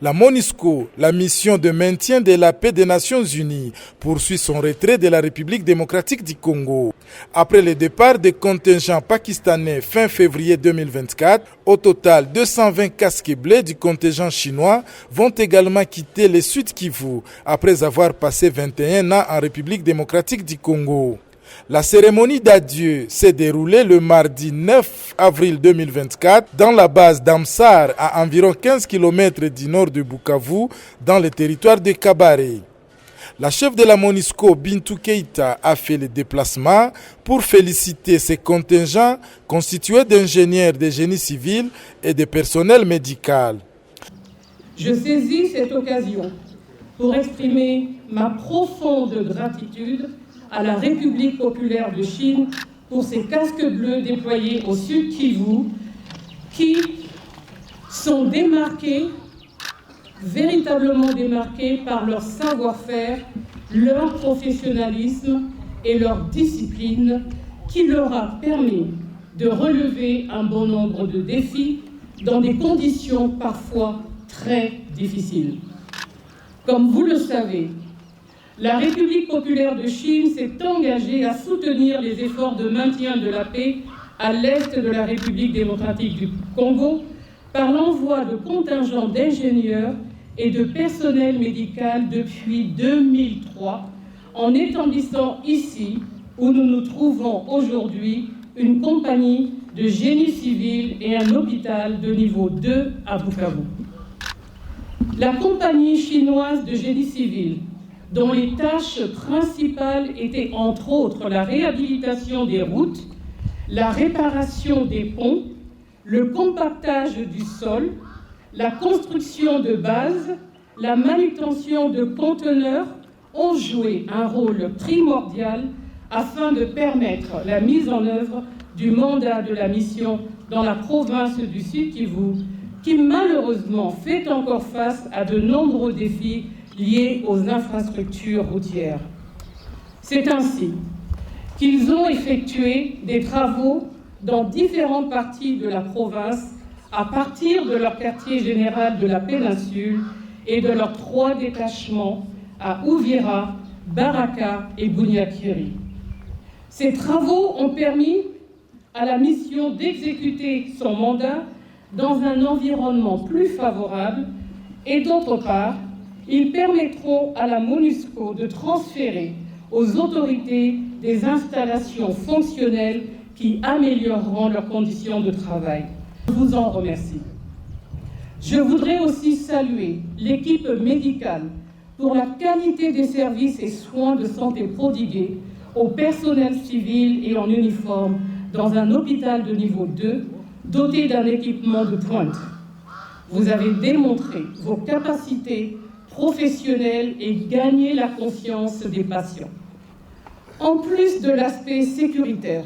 La MONUSCO, la mission de maintien de la paix des Nations Unies, poursuit son retrait de la République démocratique du Congo. Après le départ des contingents pakistanais fin février 2024, au total 220 casques bleus du contingent chinois vont également quitter le Sud Kivu après avoir passé 21 ans en République démocratique du Congo. La cérémonie d'adieu s'est déroulée le mardi 9 avril 2024 dans la base d'Amsar à environ 15 km du nord de Bukavu dans le territoire de Kabare. La chef de la MONUSCO, Bintou Keïta, a fait le déplacement pour féliciter ses contingents constitués d'ingénieurs de génie civil et de personnel médical. Je saisis cette occasion pour exprimer ma profonde gratitude à la République populaire de Chine pour ces casques bleus déployés au Sud Kivu qui sont véritablement démarqués par leur savoir-faire, leur professionnalisme et leur discipline qui leur a permis de relever un bon nombre de défis dans des conditions parfois très difficiles. Comme vous le savez, la République populaire de Chine s'est engagée à soutenir les efforts de maintien de la paix à l'est de la République démocratique du Congo par l'envoi de contingents d'ingénieurs et de personnel médical depuis 2003, en établissant ici, où nous nous trouvons aujourd'hui, une compagnie de génie civil et un hôpital de niveau 2 à Bukavu. La compagnie chinoise de génie civil, dont les tâches principales étaient entre autres la réhabilitation des routes, la réparation des ponts, le compactage du sol, la construction de bases, la manutention de conteneurs, ont joué un rôle primordial afin de permettre la mise en œuvre du mandat de la mission dans la province du Sud Kivu, qui malheureusement fait encore face à de nombreux défis liés aux infrastructures routières. C'est ainsi qu'ils ont effectué des travaux dans différentes parties de la province à partir de leur quartier général de la péninsule et de leurs 3 détachements à Uvira, Baraka et Bunyakiri. Ces travaux ont permis à la mission d'exécuter son mandat dans un environnement plus favorable et d'autre part, ils permettront à la MONUSCO de transférer aux autorités des installations fonctionnelles qui amélioreront leurs conditions de travail. Je vous en remercie. Je voudrais aussi saluer l'équipe médicale pour la qualité des services et soins de santé prodigués au personnel civil et en uniforme dans un hôpital de niveau 2 doté d'un équipement de pointe. Vous avez démontré vos capacités professionnelles et gagné la confiance des patients. En plus de l'aspect sécuritaire,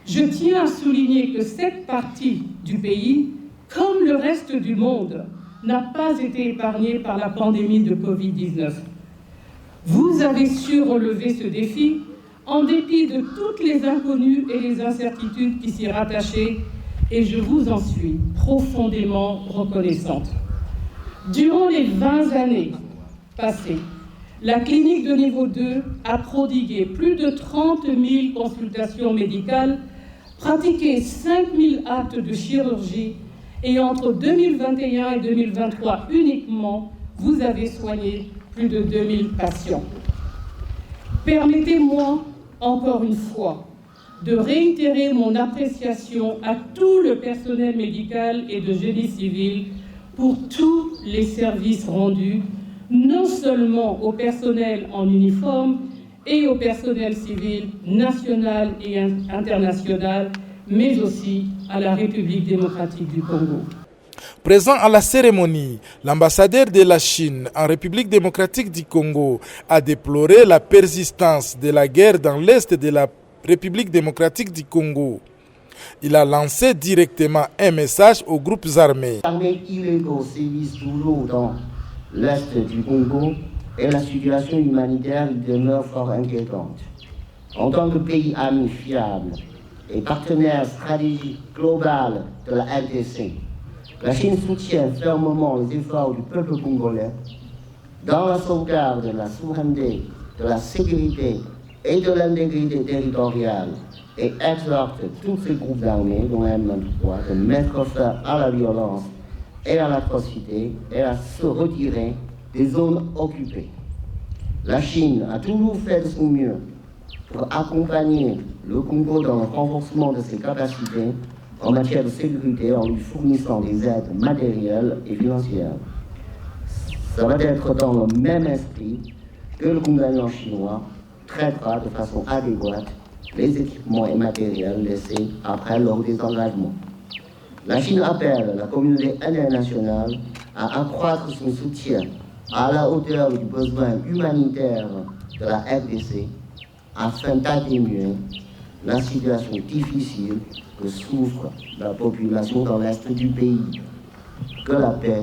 je tiens à souligner que cette partie du pays, comme le reste du monde, n'a pas été épargnée par la pandémie de Covid-19. Vous avez su relever ce défi en dépit de toutes les inconnues et les incertitudes qui s'y rattachaient, et je vous en suis profondément reconnaissante. Durant les 20 années passées, la clinique de niveau 2 a prodigué plus de 30 000 consultations médicales, pratiqué 5 000 actes de chirurgie et entre 2021 et 2023 uniquement, vous avez soigné plus de 2000 patients. Permettez-moi encore une fois de réitérer mon appréciation à tout le personnel médical et de génie civil pour tous les services rendus, non seulement au personnel en uniforme et au personnel civil national et international, mais aussi à la République démocratique du Congo. Présent à la cérémonie, l'ambassadeur de la Chine en République démocratique du Congo a déploré la persistance de la guerre dans l'est de la République démocratique du Congo. Il a lancé directement un message aux groupes armés. L'armée illégaux sévissent toujours dans l'est du Congo et la situation humanitaire y demeure fort inquiétante. En tant que pays ami fiable et partenaire stratégique global de la RDC, La Chine soutient fermement les efforts du peuple congolais dans la sauvegarde de la souveraineté, de la sécurité et de l'intégrité territoriale et exhorte tous ces groupes armés, dont M23, de mettre fin à la violence et à l'atrocité et à se retirer des zones occupées. La Chine a toujours fait de son mieux pour accompagner le Congo dans le renforcement de ses capacités en matière de sécurité en lui fournissant des aides matérielles et financières. Ça va être dans le même esprit que le gouvernement chinois traitera de façon adéquate les équipements et matériels laissés après leur désengagement. La Chine appelle la communauté internationale à accroître son soutien à la hauteur du besoin humanitaire de la RDC afin d'atténuer la situation difficile que souffre la population dans l'est du pays. Que la paix,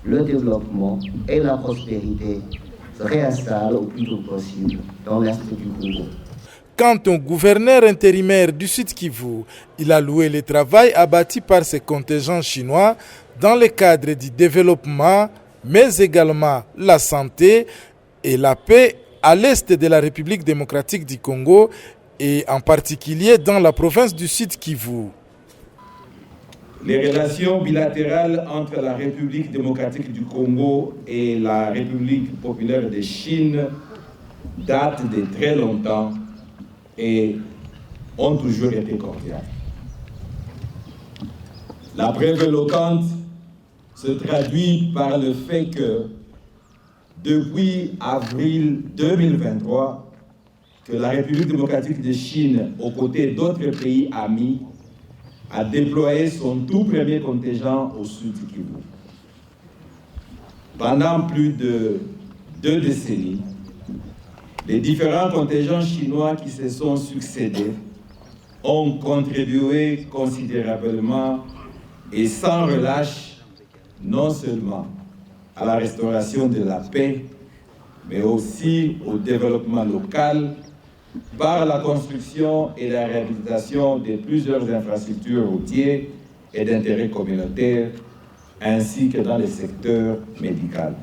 le développement et la prospérité se réinstallent au plus tôt possible dans l'est du Congo. Quant au gouverneur intérimaire du Sud Kivu, il a loué le travail abattu par ses contingents chinois dans le cadre du développement, mais également la santé et la paix à l'est de la République démocratique du Congo et en particulier dans la province du Sud Kivu. Les relations bilatérales entre la République démocratique du Congo et la République populaire de Chine datent de très longtemps et ont toujours été cordiales. La preuve éloquente se traduit par le fait que depuis avril 2023, que la République démocratique de Chine, aux côtés d'autres pays amis, a déployé son tout premier contingent au sud du Kivu. Pendant plus de 2 décennies, les différents contingents chinois qui se sont succédés ont contribué considérablement et sans relâche non seulement à la restauration de la paix, mais aussi au développement local par la construction et la réhabilitation de plusieurs infrastructures routières et d'intérêt communautaire, ainsi que dans le secteur médical.